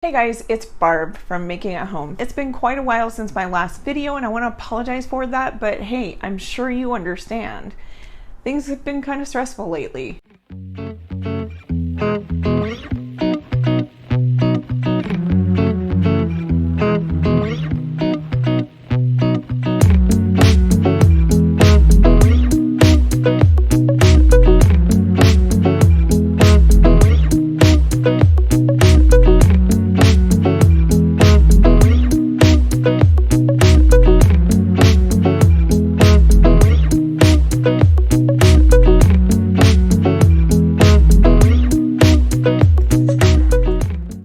Hey guys, it's Barb from Making at Home. It's been quite a while since my last video and I want to apologize for that, but hey, I'm sure you understand. Things have been kind of stressful lately.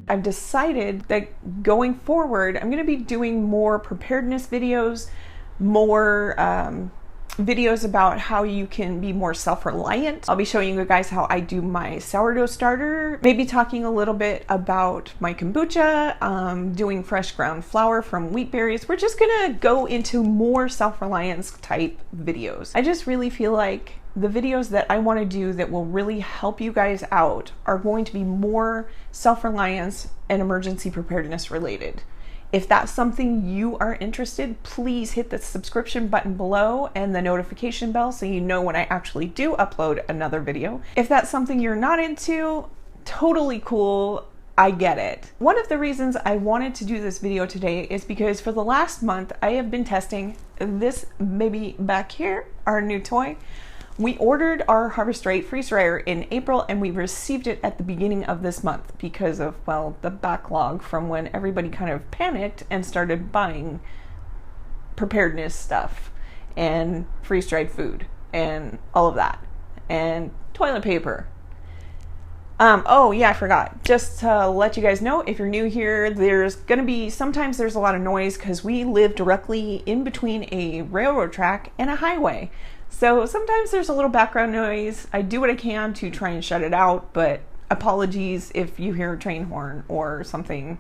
I've decided that going forward, I'm going to be doing more preparedness videos, more videos about how you can be more self-reliant. I'll be showing you guys how I do my sourdough starter, maybe talking a little bit about my kombucha, doing fresh ground flour from wheat berries. We're just going to go into more self-reliance type videos. I just really feel like the videos that I want to do that will really help you guys out are going to be more self-reliance and emergency preparedness related. If that's something you are interested, please hit the subscription button below and the notification bell so you know when I actually do upload another video. If that's something you're not into, totally cool. I get it. One of the reasons I wanted to do this video today is because for the last month I have been testing this baby back here, our new toy. We ordered our Harvest Right freeze dryer in April and we received it at the beginning of this month because of, well, the backlog from when everybody kind of panicked and started buying preparedness stuff and freeze-dried food and all of that and toilet paper. Oh yeah, I forgot. Just to let you guys know, if you're new here, there's gonna be, sometimes there's a lot of noise because we live directly in between a railroad track and a highway. So sometimes there's a little background noise. I do what I can to try and shut it out, but apologies if you hear a train horn or something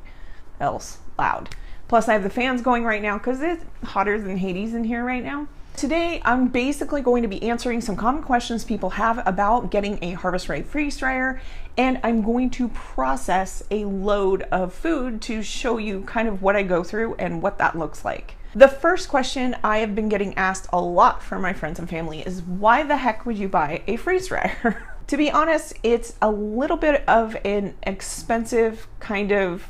else loud. Plus I have the fans going right now because it's hotter than Hades in here right now. Today I'm basically going to be answering some common questions people have about getting a Harvest Right freeze dryer, and I'm going to process a load of food to show you kind of what I go through and what that looks like. The first question I have been getting asked a lot from my friends and family is, why the heck would you buy a freeze dryer? To be honest, it's a little bit of an expensive kind of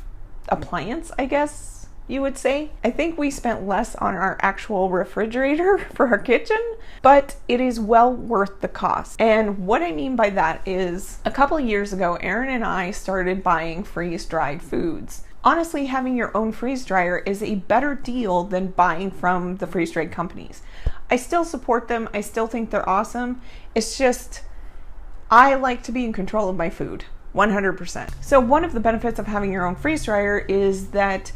appliance, I guess you would say. I think we spent less on our actual refrigerator for our kitchen, but it is well worth the cost. And what I mean by that is, a couple of years ago, Aaron and I started buying freeze-dried foods. Honestly, having your own freeze dryer is a better deal than buying from the freeze dried companies. I still support them. I still think they're awesome. It's just, I like to be in control of my food, 100%. So one of the benefits of having your own freeze dryer is that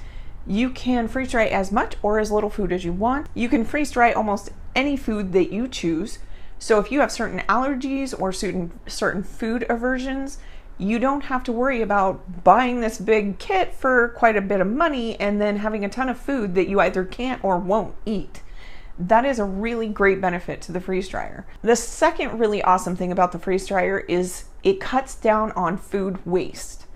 you can freeze dry as much or as little food as you want. You can freeze dry almost any food that you choose. So if you have certain allergies or certain food aversions, you don't have to worry about buying this big kit for quite a bit of money and then having a ton of food that you either can't or won't eat. That is a really great benefit to the freeze dryer. The second really awesome thing about the freeze dryer is it cuts down on food waste.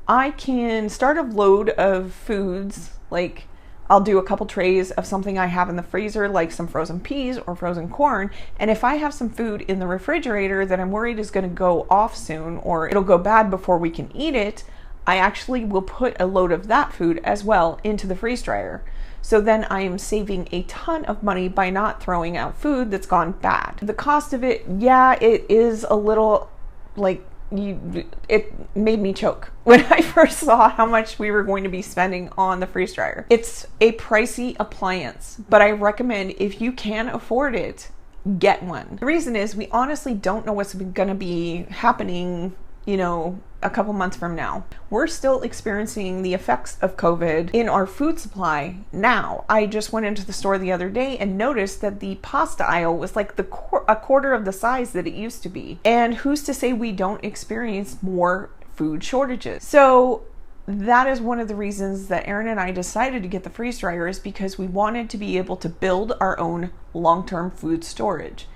I can start a load of foods, like I'll do a couple trays of something I have in the freezer, like some frozen peas or frozen corn. And if I have some food in the refrigerator that I'm worried is going to go off soon or it'll go bad before we can eat it, I actually will put a load of that food as well into the freeze dryer. So then I am saving a ton of money by not throwing out food that's gone bad. The cost of it, yeah, it is a little like, it made me choke when I first saw how much we were going to be spending on the freeze dryer. It's a pricey appliance, but I recommend, if you can afford it, get one. The reason is we honestly don't know what's going to be happening, you know, a couple months from now. We're still experiencing the effects of COVID in our food supply now. I just went into the store the other day and noticed that the pasta aisle was like a quarter of the size that it used to be. And who's to say we don't experience more food shortages? So that is one of the reasons that Aaron and I decided to get the freeze dryer, is because we wanted to be able to build our own long-term food storage.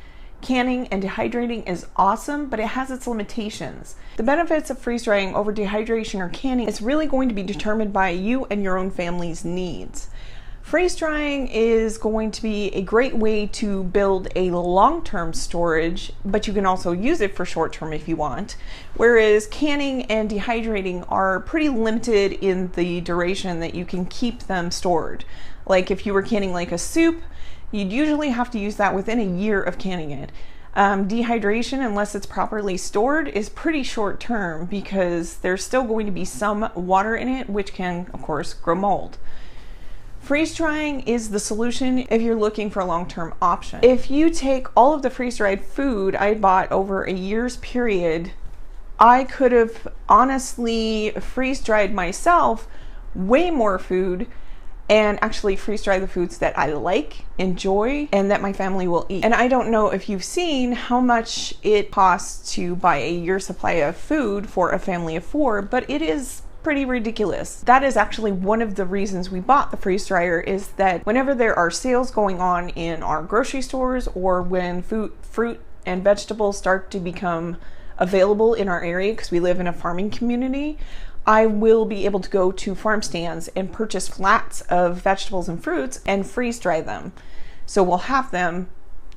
Canning and dehydrating is awesome, but it has its limitations. The benefits of freeze drying over dehydration or canning is really going to be determined by you and your own family's needs. Freeze drying is going to be a great way to build a long-term storage, but you can also use it for short-term if you want. Whereas canning and dehydrating are pretty limited in the duration that you can keep them stored. Like if you were canning like a soup, you'd usually have to use that within a year of canning it. Dehydration, unless it's properly stored, is pretty short-term because there's still going to be some water in it, which can, of course, grow mold. Freeze drying is the solution if you're looking for a long-term option. If you take all of the freeze-dried food I bought over a year's period, I could have honestly freeze-dried myself way more food and actually freeze-dry the foods that I like, enjoy, and that my family will eat. And I don't know if you've seen how much it costs to buy a year's supply of food for a family of 4, but it is pretty ridiculous. That is actually one of the reasons we bought the freeze dryer, is that whenever there are sales going on in our grocery stores or when fruit and vegetables start to become available in our area, because we live in a farming community, I will be able to go to farm stands and purchase flats of vegetables and fruits and freeze dry them. So we'll have them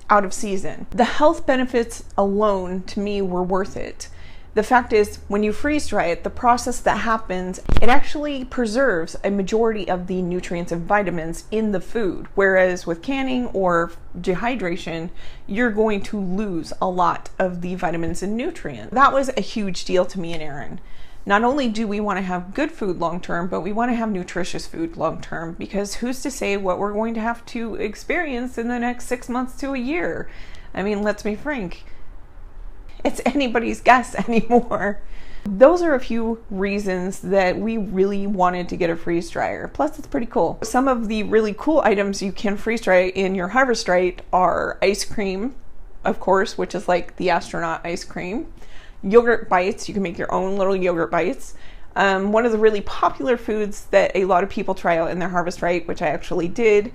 out of season. The health benefits alone to me were worth it. The fact is, when you freeze dry it, the process that happens, it actually preserves a majority of the nutrients and vitamins in the food. Whereas with canning or dehydration, you're going to lose a lot of the vitamins and nutrients. That was a huge deal to me and Aaron. Not only do we want to have good food long-term, but we want to have nutritious food long-term, because who's to say what we're going to have to experience in the next 6 months to a year? I mean, let's be frank. It's anybody's guess anymore. Those are a few reasons that we really wanted to get a freeze dryer. Plus, it's pretty cool. Some of the really cool items you can freeze dry in your Harvest Right are ice cream, of course, which is like the astronaut ice cream. Yogurt bites, you can make your own little yogurt bites. One of the really popular foods that a lot of people try out in their Harvest Right, which I actually did,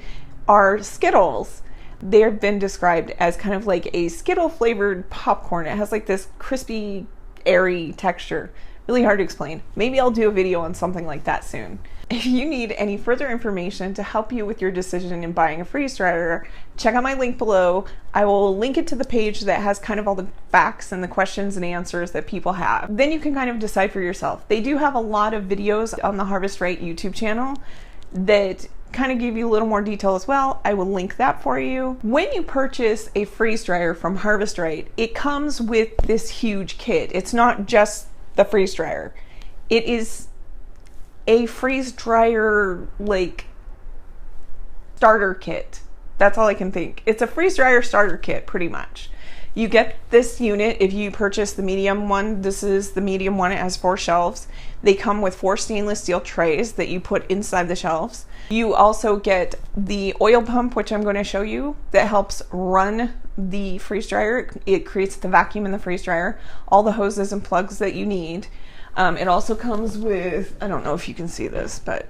are Skittles. They have been described as kind of like a Skittle flavored popcorn. It has like this crispy, airy texture. Really hard to explain. Maybe I'll do a video on something like that soon. If you need any further information to help you with your decision in buying a freeze dryer, check out my link below. I will link it to the page that has kind of all the facts and the questions and answers that people have. Then you can kind of decide for yourself. They do have a lot of videos on the Harvest Right YouTube channel that kind of give you a little more detail as well. I will link that for you. When you purchase a freeze dryer from Harvest Right, it comes with this huge kit. It's not just the freeze dryer. It is a freeze dryer like starter kit. That's all I can think. It's a freeze dryer starter kit pretty much. You get this unit if you purchase the medium one. This is the medium one. It has 4 shelves. They come with 4 stainless steel trays that you put inside the shelves. You also get the oil pump, which I'm going to show you, that helps run the freeze dryer. It creates the vacuum in the freeze dryer, all the hoses and plugs that you need. It also comes with, I don't know if you can see this, but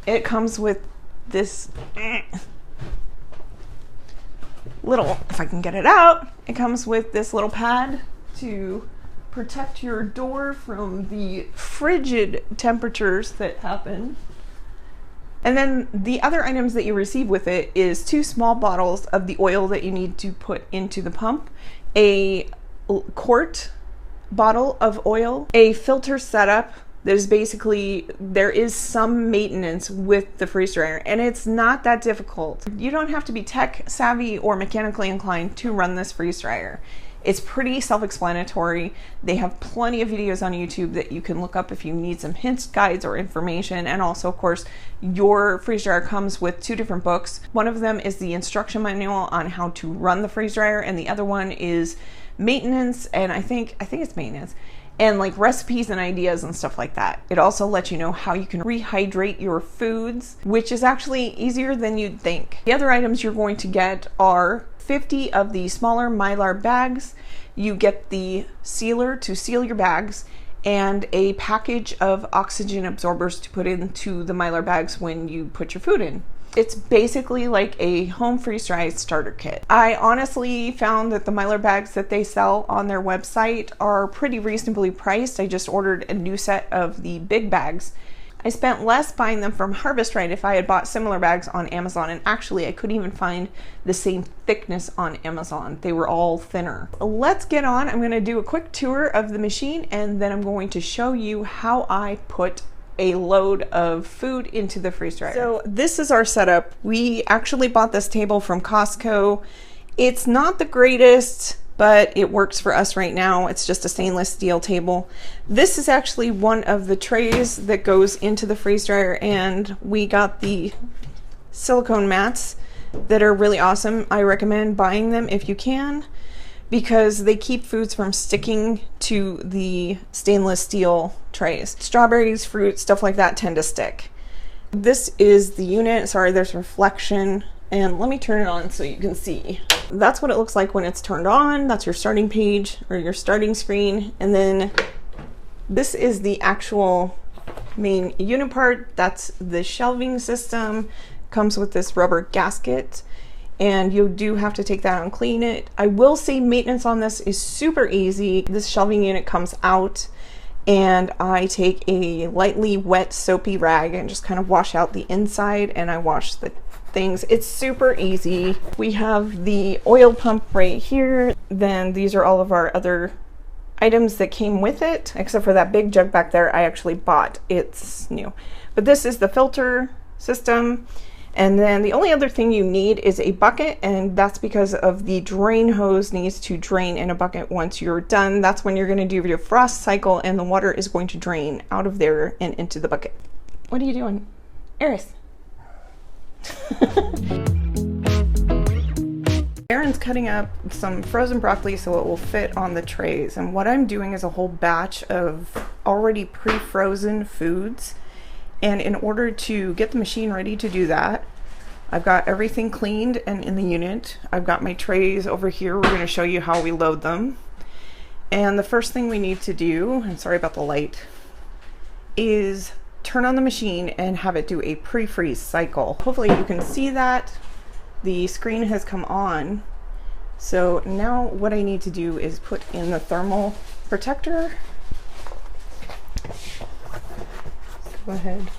it comes with this little, if I can get it out, it comes with this little pad to protect your door from the frigid temperatures that happen. And then the other items that you receive with it is 2 small bottles of the oil that you need to put into the pump, a quart bottle of oil, a filter setup. There's basically, there is some maintenance with the freeze dryer, and it's not that difficult. You don't have to be tech savvy or mechanically inclined to run this freeze dryer. It's pretty self-explanatory. They have plenty of videos on YouTube that you can look up if you need some hints, guides, or information. And also, of course, your freeze dryer comes with 2 different books. One of them is the instruction manual on how to run the freeze dryer, and the other one is maintenance, and I think it's maintenance, and like recipes and ideas and stuff like that. It also lets you know how you can rehydrate your foods, which is actually easier than you'd think. The other items you're going to get are 50 of the smaller Mylar bags. You get the sealer to seal your bags and a package of oxygen absorbers to put into the Mylar bags when you put your food in. It's basically like a home freeze-dried starter kit. I honestly found that the Mylar bags that they sell on their website are pretty reasonably priced. I just ordered a new set of the big bags. I spent less buying them from Harvest Right if I had bought similar bags on Amazon, and actually I couldn't even find the same thickness on Amazon. They were all thinner. Let's get on. I'm gonna do a quick tour of the machine, and then I'm going to show you how I put a load of food into the freeze dryer. So this is our setup. We actually bought this table from Costco. It's not the greatest, but it works for us right now. It's just a stainless steel table. This is actually one of the trays that goes into the freeze dryer, and we got the silicone mats that are really awesome. I recommend buying them if you can, because they keep foods from sticking to the stainless steel trays. Strawberries, fruit, stuff like that tend to stick. This is the unit. Sorry, there's reflection. And let me turn it on so you can see. That's what it looks like when it's turned on. That's your starting page or your starting screen. And then this is the actual main unit part. That's the shelving system. Comes with this rubber gasket, and you do have to take that out and clean it. I will say maintenance on this is super easy. This shelving unit comes out, and I take a lightly wet soapy rag and just kind of wash out the inside, and I wash the things. It's super easy. We have the oil pump right here. Then these are all of our other items that came with it, except for that big jug back there I actually bought. It's new. But this is the filter system. And then the only other thing you need is a bucket, and that's because of the drain hose needs to drain in a bucket once you're done. That's when you're going to do your frost cycle, and the water is going to drain out of there and into the bucket. What are you doing? Eris. Aaron's cutting up some frozen broccoli so it will fit on the trays, and what I'm doing is a whole batch of already pre-frozen foods. And in order to get the machine ready to do that, I've got everything cleaned and in the unit. I've got my trays over here. We're going to show you how we load them. And the first thing we need to do, and sorry about the light, is turn on the machine and have it do a pre-freeze cycle. Hopefully you can see that. The screen has come on. So now what I need to do is put in the thermal protector. Go ahead,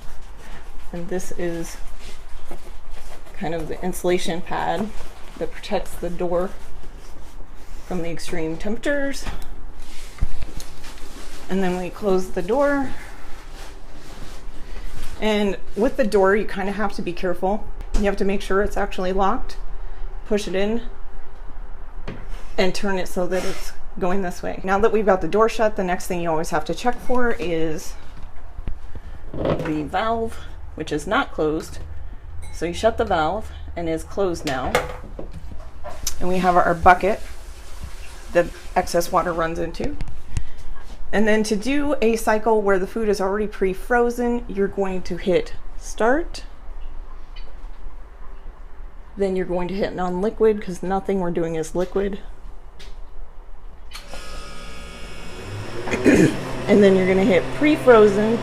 and this is kind of the insulation pad that protects the door from the extreme temperatures. And then we close the door, and with the door you kind of have to be careful. You have to make sure it's actually locked, push it in, and turn it so that it's going this way. Now that we've got the door shut, the next thing you always have to check for is the valve, which is not closed. So you shut the valve, and it's closed now. And we have our bucket that excess water runs into. And then to do a cycle where the food is already pre-frozen, you're going to hit start. Then you're going to hit non-liquid, because nothing we're doing is liquid. And then you're going to hit pre-frozen.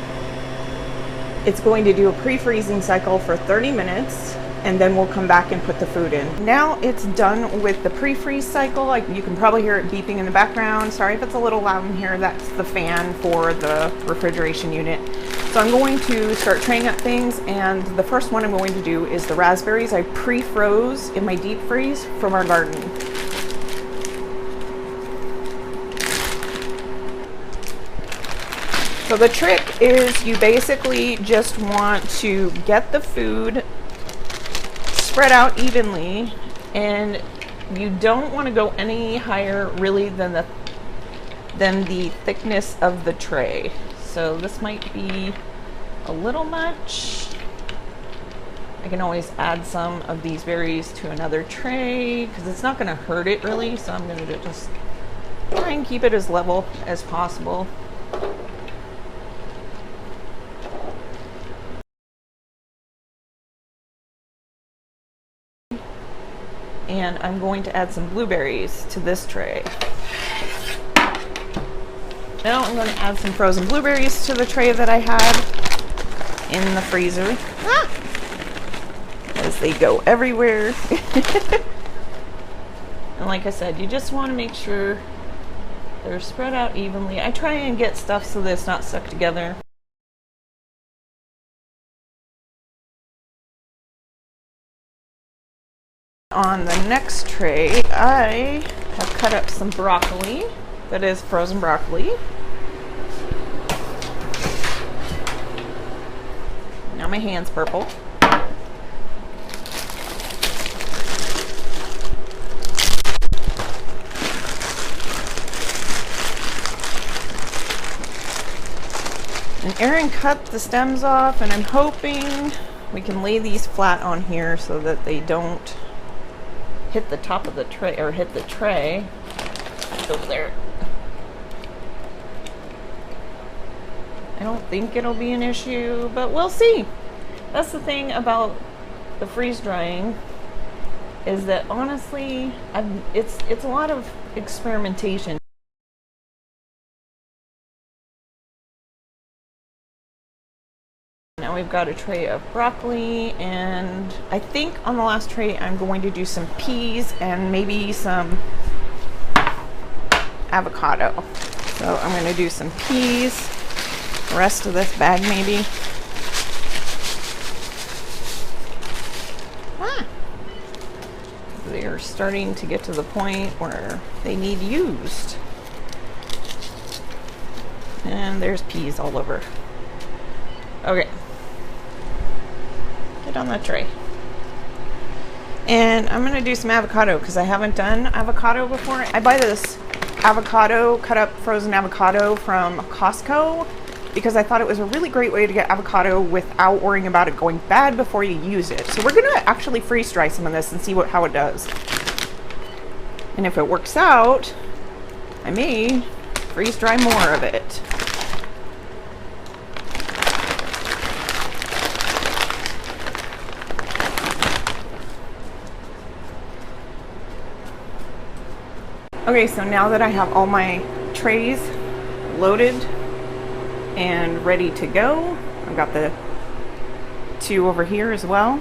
It's going to do a pre-freezing cycle for 30 minutes, and then we'll come back and put the food in. Now it's done with the pre-freeze cycle. You can probably hear it beeping in the background. Sorry if it's a little loud in here. That's the fan for the refrigeration unit. So I'm going to start traying up things, and the first one I'm going to do is the raspberries. I pre-froze in my deep freeze from our garden. So the trick is you basically just want to get the food spread out evenly, and you don't want to go any higher really than the thickness of the tray. So this might be a little much. I can always add some of these berries to another tray because it's not going to hurt it really, so I'm going to just try and keep it as level as possible. And I'm going to add some blueberries to this tray. Now I'm going to add some frozen blueberries to the tray that I had in the freezer. because they go everywhere. And like I said, you just want to make sure they're spread out evenly. I try and get stuff so that it's not stuck together. On the next tray, I have cut up some broccoli. That is frozen broccoli. Now my hand's purple. And Erin cut the stems off, and I'm hoping we can lay these flat on here so that they don't hit the top of the tray, or hit the tray over there. I don't think it'll be an issue, but we'll see. That's the thing about the freeze drying, is that honestly, it's a lot of experimentation. Now we've got a tray of broccoli, and I think on the last tray I'm going to do some peas and maybe some avocado. So I'm going to do some peas, the rest of this bag maybe. They are starting to get to the point where they need used. And there's peas all over. Okay. Get on that tray. And I'm going to do some avocado because I haven't done avocado before. I buy this avocado, cut up frozen avocado from Costco because I thought it was a really great way to get avocado without worrying about it going bad before you use it. So we're going to actually freeze dry some of this and see how it does. And if it works out, I may freeze dry more of it. Okay, so now that I have all my trays loaded and ready to go, I've got the two over here as well.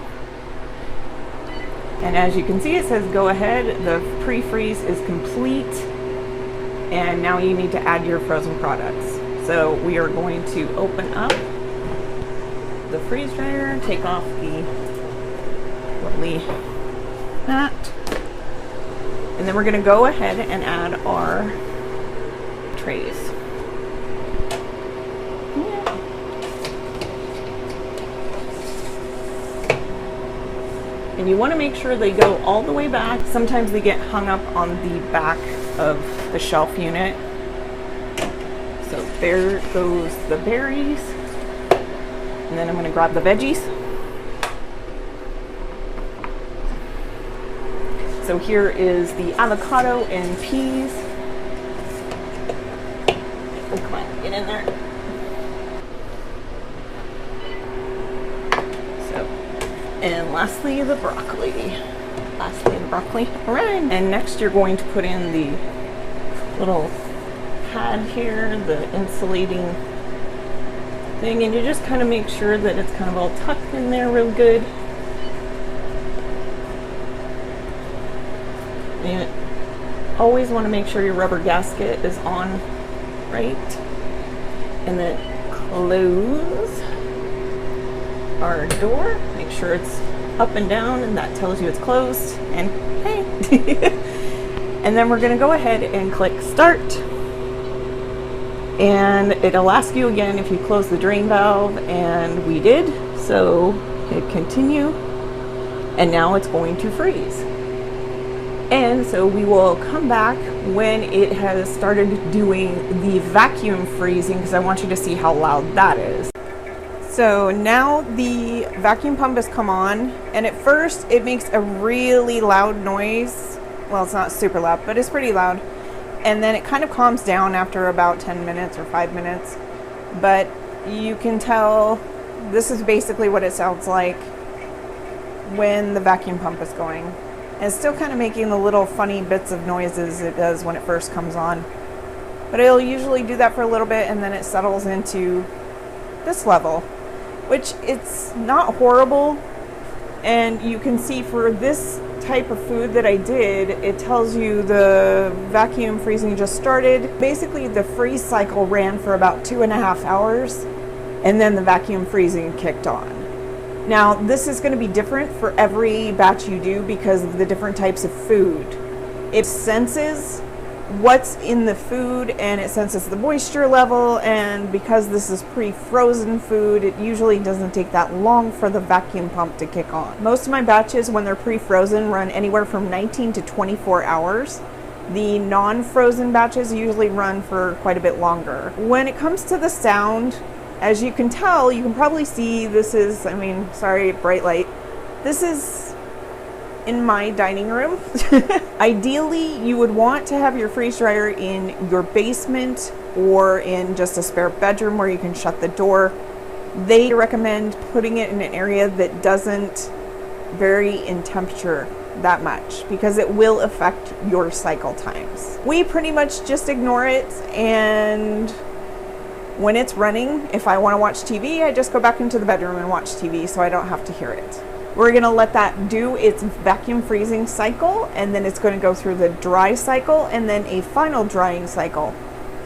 And as you can see, it says go ahead. The pre-freeze is complete. And now you need to add your frozen products. So we are going to open up the freeze dryer, take off the lovely mat. And then we're going to go ahead and add our trays. Yeah. And you want to make sure they go all the way back. Sometimes they get hung up on the back of the shelf unit. So there goes the berries. And then I'm going to grab the veggies. So here is the avocado and peas. Oh, come on, get in there. So, and lastly, the broccoli. All right. And next you're going to put in the little pad here, the insulating thing, and you just kind of make sure that it's kind of all tucked in there real good. And always want to make sure your rubber gasket is on right. And then close our door. Make sure it's up and down, and that tells you it's closed. And hey. And then we're going to go ahead and click start. And it'll ask you again if you close the drain valve, and we did. So hit continue. And now it's going to freeze. And so we will come back when it has started doing the vacuum freezing, because I want you to see how loud that is. So now the vacuum pump has come on, and at first it makes a really loud noise. Well, it's not super loud, but it's pretty loud. And then it kind of calms down after about 10 minutes or 5 minutes. But you can tell this is basically what it sounds like when the vacuum pump is going. And it's still kind of making the little funny bits of noises it does when it first comes on. But it'll usually do that for a little bit, and then it settles into this level, which it's not horrible. And you can see for this type of food that I did, it tells you the vacuum freezing just started. Basically, the freeze cycle ran for about 2.5 hours, and then the vacuum freezing kicked on. Now, this is going to be different for every batch you do because of the different types of food. It senses what's in the food, and it senses the moisture level, and because this is pre-frozen food, it usually doesn't take that long for the vacuum pump to kick on. Most of my batches, when they're pre-frozen, run anywhere from 19 to 24 hours. The non-frozen batches usually run for quite a bit longer. When it comes to the sound, as you can tell, you can probably see this is, sorry, bright light. This is in my dining room. Ideally, you would want to have your freeze dryer in your basement or in just a spare bedroom where you can shut the door. They recommend putting it in an area that doesn't vary in temperature that much because it will affect your cycle times. We pretty much just ignore it, and when it's running, if I want to watch TV, I just go back into the bedroom and watch TV so I don't have to hear it. We're going to let that do its vacuum freezing cycle, and then it's going to go through the dry cycle and then a final drying cycle.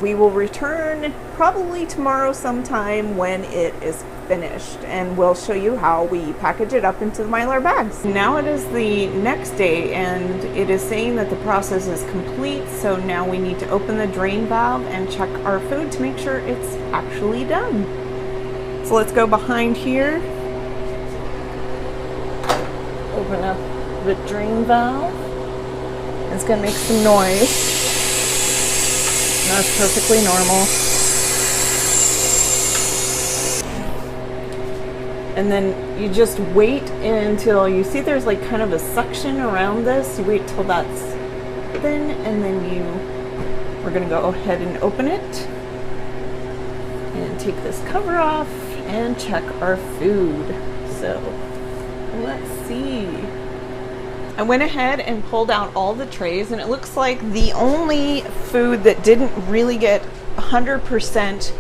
We will return probably tomorrow sometime when it is finished, and we'll show you how we package it up into the Mylar bags. Now it is the next day, and it is saying that the process is complete, so now we need to open the drain valve and check our food to make sure it's actually done. So let's go behind here. Open up the drain valve. It's going to make some noise. That's perfectly normal. And then you just wait until you see there's like kind of a suction around this. You wait till that's thin, and then we're going to go ahead and open it and take this cover off and check our food. So let's see. I went ahead and pulled out all the trays, and it looks like the only food that didn't really get 100%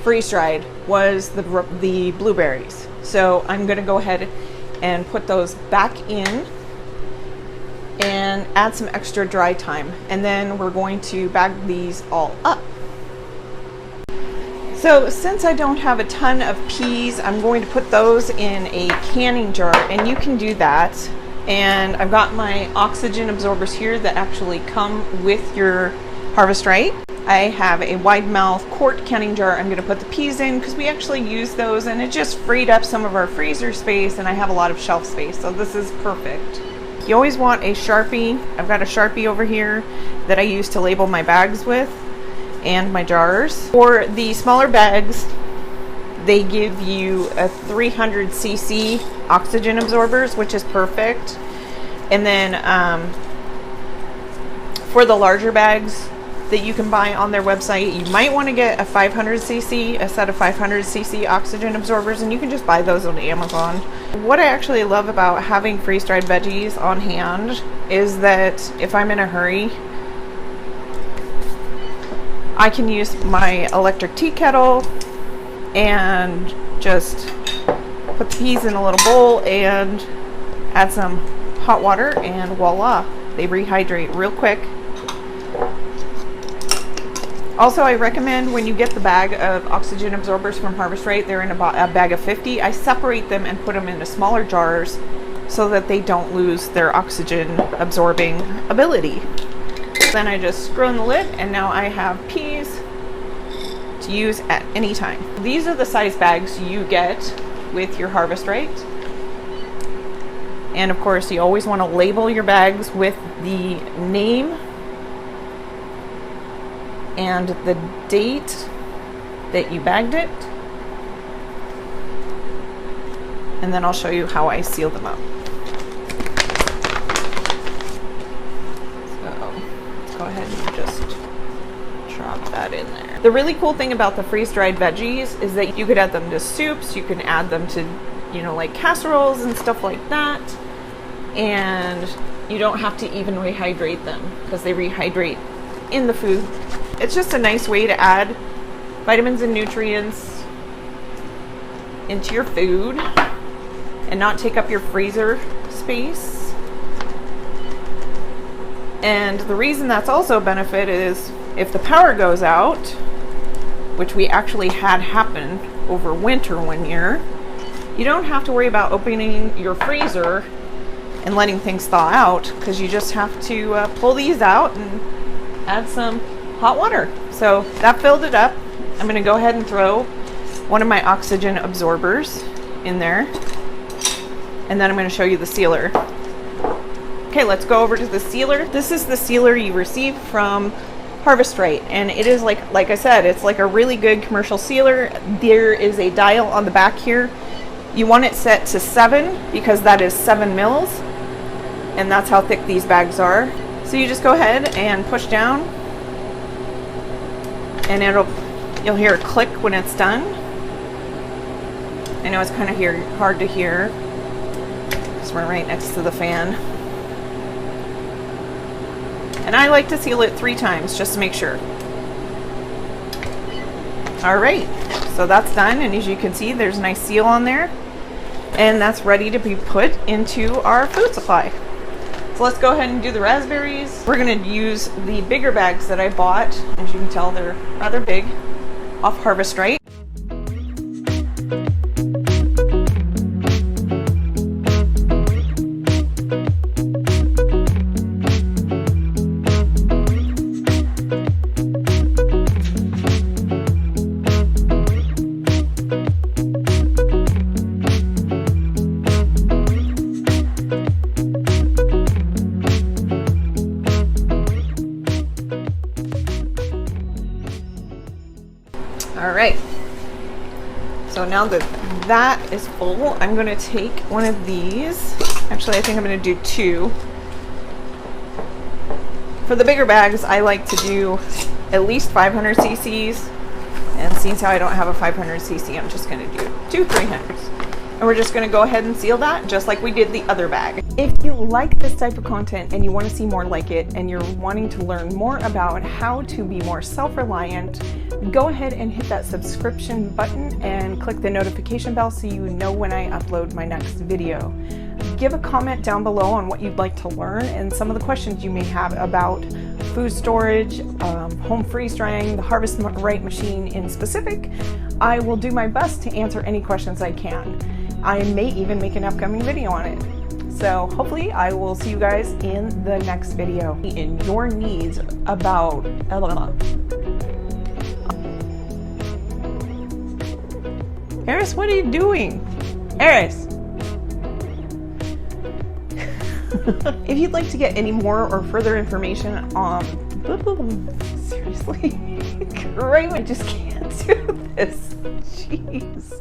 freeze dried was the blueberries. So I'm going to go ahead and put those back in and add some extra dry time, and then we're going to bag these all up. So since I don't have a ton of peas, I'm going to put those in a canning jar, and you can do that. And I've got my oxygen absorbers here that actually come with your Harvest Right. I have a wide mouth quart canning jar I'm going to put the peas in because we actually use those, and it just freed up some of our freezer space, and I have a lot of shelf space, so this is perfect. You always want a Sharpie. I've got a Sharpie over here that I use to label my bags with and my jars. For the smaller bags, they give you a 300cc oxygen absorbers, which is perfect. And then for the larger bags that you can buy on their website, you might want to get a 500cc, a set of 500cc oxygen absorbers, and you can just buy those on Amazon. What I actually love about having freeze-dried veggies on hand is that if I'm in a hurry, I can use my electric tea kettle and just put the peas in a little bowl and add some hot water, and voila, they rehydrate real quick. Also, I recommend when you get the bag of oxygen absorbers from Harvest Right, they're in about a bag of 50. I separate them and put them into smaller jars so that they don't lose their oxygen absorbing ability. Then I just screw in the lid, and now I have peas to use at any time. These are the size bags you get with your Harvest Right. And of course, you always want to label your bags with the name and the date that you bagged it. And then I'll show you how I seal them up. Go ahead and just drop that in there. The really cool thing about the freeze-dried veggies is that you could add them to soups, you can add them to, like casseroles and stuff like that, and you don't have to even rehydrate them because they rehydrate in the food. It's just a nice way to add vitamins and nutrients into your food. and not take up your freezer space. And the reason that's also a benefit is if the power goes out, which we actually had happen over winter one year, you don't have to worry about opening your freezer and letting things thaw out, because you just have to pull these out and add some hot water. So that filled it up. I'm going to go ahead and throw one of my oxygen absorbers in there, and then I'm going to show you the sealer. Okay, let's go over to the sealer. This is the sealer you receive from Harvest Right, and it is like I said, it's like a really good commercial sealer. There is a dial on the back here. You want it set to 7 because that is 7 mils, and that's how thick these bags are. So you just go ahead and push down, and you'll hear a click when it's done. I know it's kind of hard to hear because we're right next to the fan. And I like to seal it 3 times just to make sure. All right, so that's done, and as you can see, there's a nice seal on there, and that's ready to be put into our food supply. So let's go ahead and do the raspberries. We're gonna use the bigger bags that I bought. As you can tell, they're rather big, off Harvest Right. All right, so now that that is full, I'm going to take one of these. Actually, I think I'm going to do 2. For the bigger bags, I like to do at least 500 cc's, and since I don't have a 500 cc, I'm just going to do 2 300s. And we're just going to go ahead and seal that just like we did the other bag. If you like this type of content and you want to see more like it, and you're wanting to learn more about how to be more self-reliant, go ahead and hit that subscription button and click the notification bell so you know when I upload my next video. Give a comment down below on what you'd like to learn and some of the questions you may have about food storage, home freeze drying, the Harvest Right machine in specific. I will do my best to answer any questions I can. I may even make an upcoming video on it. So hopefully I will see you guys in the next video. In your needs about Eris, what are you doing? Eris! If you'd like to get any more or further information on... Seriously? Great, I just can't do this. Jeez.